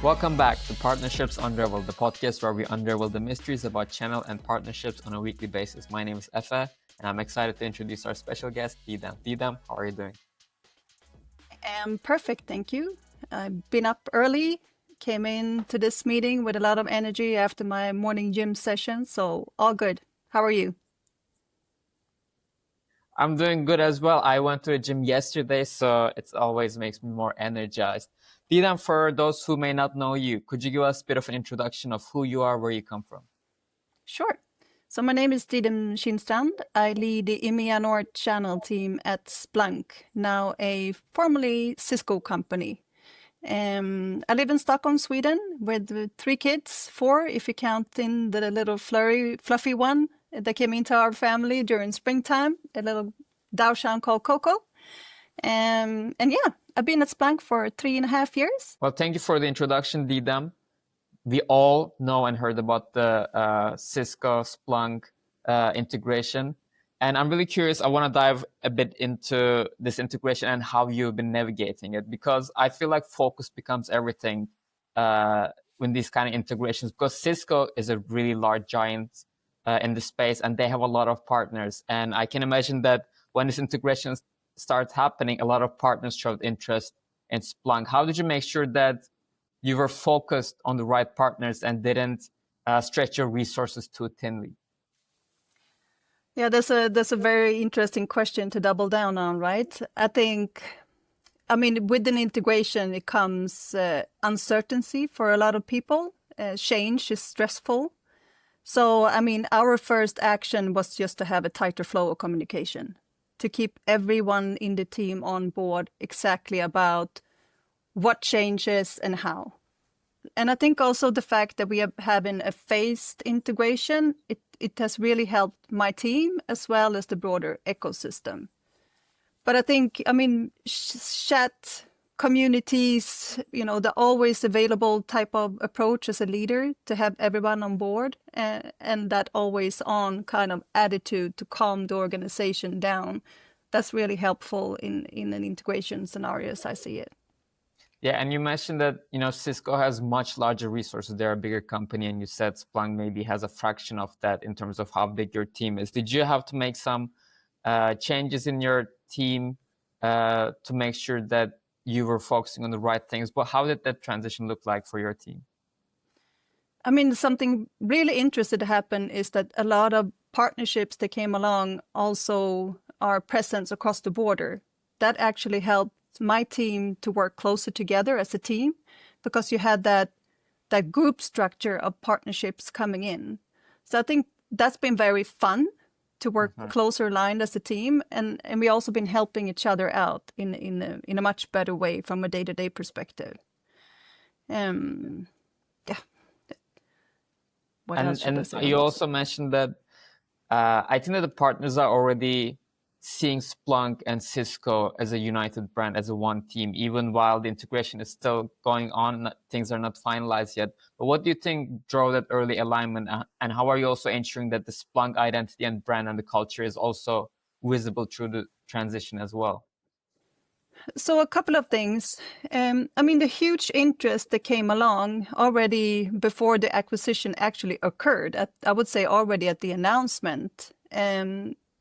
Welcome back to Partnerships Unraveled, the podcast where we unravel the mysteries about channel and partnerships on a weekly basis. My name is Efe, and I'm excited to introduce our special guest, Didem. Didem, how are you doing? I'm perfect, thank you. I've been up early, came into this meeting with a lot of energy after my morning gym session, so all good. How are you? I'm doing good as well. I went to a gym yesterday, so it always makes me more energized. Didem, for those who may not know you, could you give us a bit of an introduction of who you are, where you come from? Sure. So my name is Didem Kindstrand. I lead the EMEA North Channel team at Splunk, now a formerly Cisco company. I live in Stockholm, Sweden, with 3 kids, 4 if you count in the little fluffy one that came into our family during springtime, a little Dachshund called Coco. And yeah, I've been at Splunk for 3.5 years. Well, thank you for the introduction, Didem. We all know and heard about the Cisco Splunk integration. And I'm really curious, I want to dive a bit into this integration and how you've been navigating it, because I feel like focus becomes everything when these kind of integrations, because Cisco is a really large giant in the space and they have a lot of partners. And I can imagine that when this integration starts happening, a lot of partners showed interest in Splunk. How did you make sure that you were focused on the right partners and didn't stretch your resources too thinly? Yeah, that's a very interesting question to double down on, right? I mean, with an integration, it comes uncertainty for a lot of people. Change is stressful. So, I mean, our first action was just to have a tighter flow of communication, to keep everyone in the team on board exactly about what changes and how. And I think also the fact that we are having a phased integration, it has really helped my team as well as the broader ecosystem. But I think, I mean, chat communities, the always available type of approach as a leader to have everyone on board and that always on kind of attitude to calm the organization down. That's really helpful in an integration scenario as I see it. Yeah, and you mentioned that, Cisco has much larger resources. They're a bigger company, and you said Splunk maybe has a fraction of that in terms of how big your team is. Did you have to make some changes in your team to make sure that you were focusing on the right things? But how did that transition look like for your team? I mean, something really interesting to happen is that a lot of partnerships that came along also are present across the border. That actually helped my team to work closer together as a team because you had that group structure of partnerships coming in. So I think that's been very fun to work closer aligned as a team, and we also been helping each other out in a much better way from a day-to-day perspective. Yeah. What else should I say? And you also mentioned that I think that the partners are already seeing Splunk and Cisco as a united brand, as a one team, even while the integration is still going on, things are not finalized yet. But what do you think drove that early alignment, and how are you also ensuring that the Splunk identity and brand and the culture is also visible through the transition as well? So a couple of things. I mean, the huge interest that came along already before the acquisition actually occurred, I would say already at the announcement,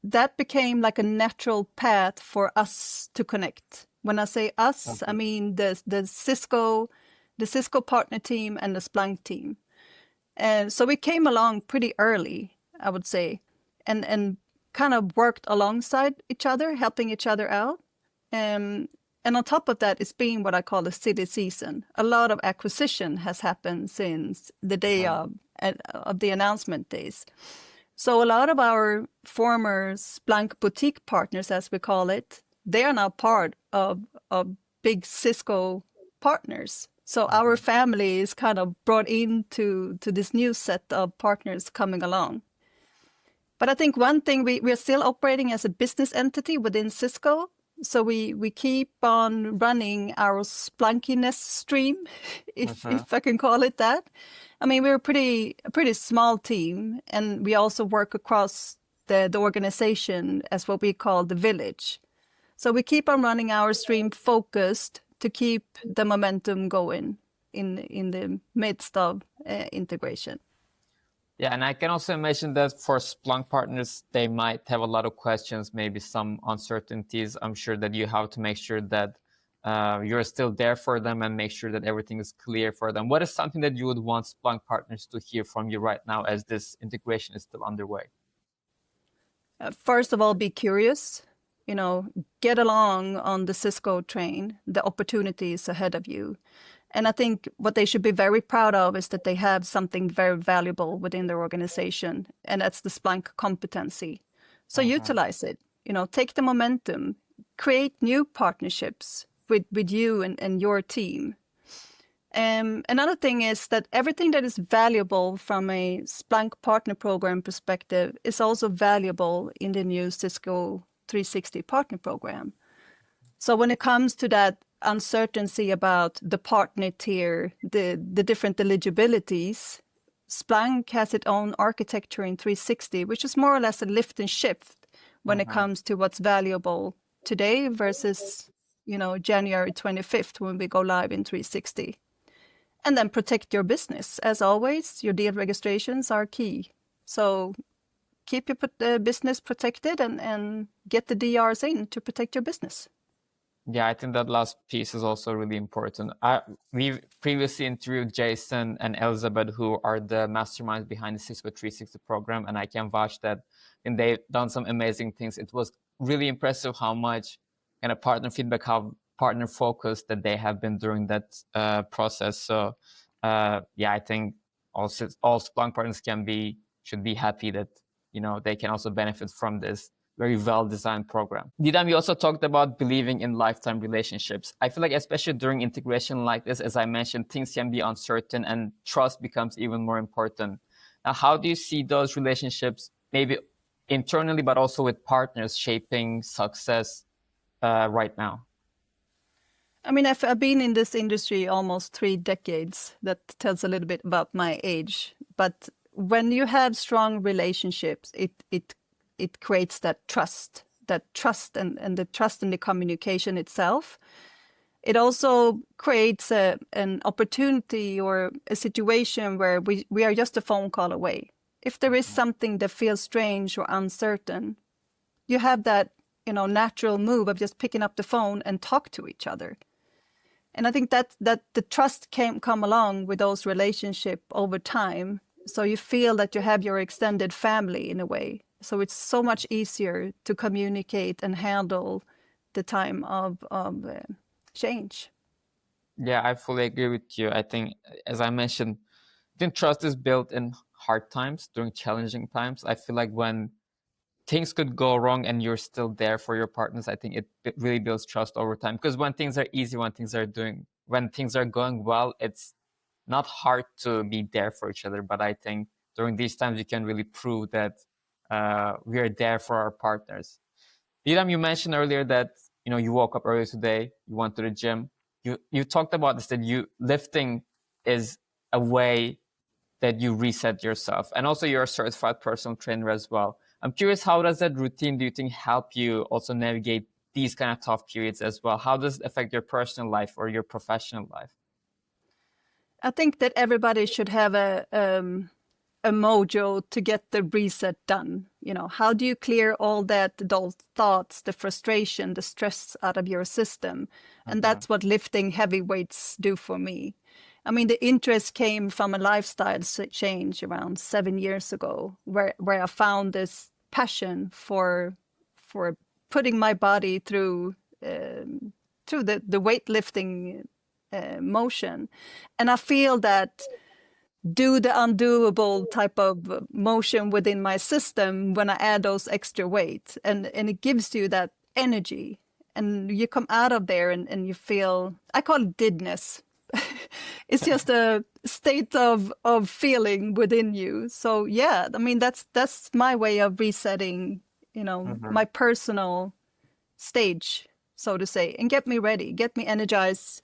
that became like a natural path for us to connect. When I say us, I mean the Cisco partner team and the Splunk team. So we came along pretty early, I would say, and kind of worked alongside each other, helping each other out. And on top of that, it's been what I call a silly season. A lot of acquisition has happened since the day of the announcement days. So a lot of our former Splunk boutique partners, as we call it, they are now part of big Cisco partners. So our family is kind of brought into this new set of partners coming along. But I think one thing, we are still operating as a business entity within Cisco. So we keep on running our Splunkiness stream, if I can call it that. I mean, we're a pretty small team, and we also work across the organization as what we call the village. So we keep on running our stream focused to keep the momentum going. in the midst of integration. Yeah, and I can also imagine that for Splunk partners, they might have a lot of questions, maybe some uncertainties. I'm sure that you have to make sure that you're still there for them and make sure that everything is clear for them. What is something that you would want Splunk partners to hear from you right now as this integration is still underway? First of all, be curious. Get along on the Cisco train, the opportunities ahead of you. And I think what they should be very proud of is that they have something very valuable within their organization, and that's the Splunk competency. So utilize it, take the momentum, create new partnerships with you and your team. Another thing is that everything that is valuable from a Splunk partner program perspective is also valuable in the new Cisco 360 partner program. So when it comes to that uncertainty about the partner tier, the different eligibilities, Splunk has its own architecture in 360, which is more or less a lift and shift when it comes to what's valuable today versus, January 25th when we go live in 360. And then protect your business. As always, your deal registrations are key. So keep your business protected and get the DRs in to protect your business. Yeah, I think that last piece is also really important. We've previously interviewed Jason and Elizabeth, who are the masterminds behind the Cisco 360 program, and I can vouch that and they've done some amazing things. It was really impressive how much kind of partner feedback, how partner focused that they have been during that process. So yeah, I think all Splunk partners should be happy that they can also benefit from this very well-designed program. Didem, you also talked about believing in lifetime relationships. I feel like especially during integration like this, as I mentioned, things can be uncertain and trust becomes even more important. Now, how do you see those relationships, maybe internally, but also with partners, shaping success right now? I mean, I've been in this industry almost 3 decades. That tells a little bit about my age. But when you have strong relationships, it creates that trust and the trust in the communication itself. It also creates an opportunity or a situation where we are just a phone call away. If there is something that feels strange or uncertain, you have that natural move of just picking up the phone and talk to each other. And I think that the trust come along with those relationships over time. So you feel that you have your extended family in a way. So it's so much easier to communicate and handle the time of change. Yeah, I fully agree with you. I think, as I mentioned, I think trust is built in hard times, during challenging times. I feel like when things could go wrong and you're still there for your partners, I think it really builds trust over time. Because when things are easy, when things are going well, it's not hard to be there for each other. But I think during these times, you can really prove that we are there for our partners. Didem, you mentioned earlier that you woke up early today, you went to the gym. You talked about this, that lifting is a way that you reset yourself, and also you're a certified personal trainer as well. I'm curious, how does that routine, do you think, help you also navigate these kind of tough periods as well? How does it affect your personal life or your professional life? I think that everybody should have a mojo to get the reset done. How do you clear all those thoughts, the frustration, the stress out of your system? And that's what lifting heavy weights do for me. I mean, the interest came from a lifestyle change around 7 years ago, where I found this passion for putting my body through the weightlifting motion. And I feel that do the undoable type of motion within my system when I add those extra weights, and it gives you that energy, and you come out of there and you feel, I call it didness. It's just a state of feeling within you. So yeah, I mean, that's my way of resetting, my personal stage, so to say, and get me ready, get me energized,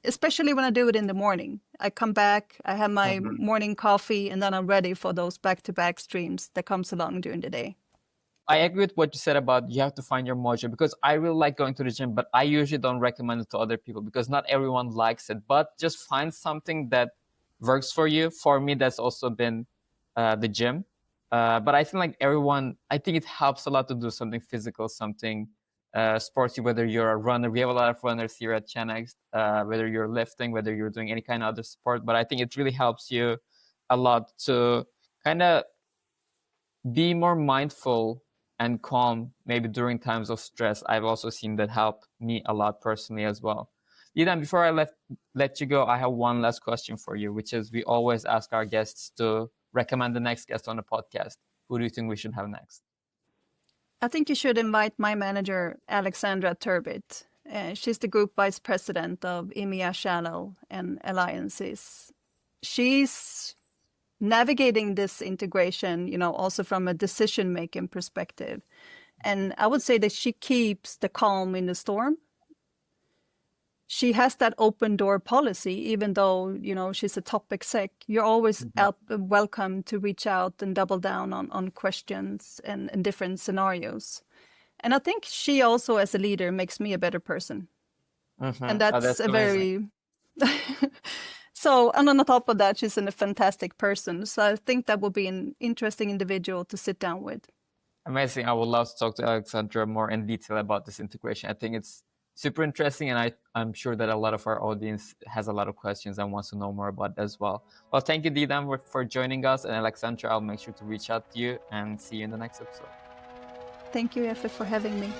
especially when I do it in the morning. I come back, I have my morning coffee, and then I'm ready for those back-to-back streams that comes along during the day. I agree with what you said about you have to find your mojo, because I really like going to the gym, but I usually don't recommend it to other people because not everyone likes it. But just find something that works for you. For me, that's also been the gym. But I think like everyone, I think it helps a lot to do something physical, something sporty, whether you're a runner. We have a lot of runners here at Chenex, whether you're lifting, whether you're doing any kind of other sport. But I think it really helps you a lot to kind of be more mindful and calm maybe during times of stress. I've also seen that help me a lot personally as well. Didem, before I let you go, I have one last question for you, which is we always ask our guests to recommend the next guest on the podcast. Who do you think we should have next? I think you should invite my manager, Alexandra Turbit. She's the group vice president of EMEA Channel and Alliances. She's navigating this integration, also from a decision-making perspective. And I would say that she keeps the calm in the storm. She has that open door policy, even though, she's a top exec. You're always welcome to reach out and double down on questions and different scenarios. And I think she also, as a leader, makes me a better person. And that's a amazing. very... So, and on the top of that, she's a fantastic person. So I think that would be an interesting individual to sit down with. Amazing. I would love to talk to Alexandra more in detail about this integration. I think it's super interesting, and I'm sure that a lot of our audience has a lot of questions and wants to know more about that as well. Well, thank you, Didem, for joining us. And Alexandra, I'll make sure to reach out to you and see you in the next episode. Thank you, Efe, for having me.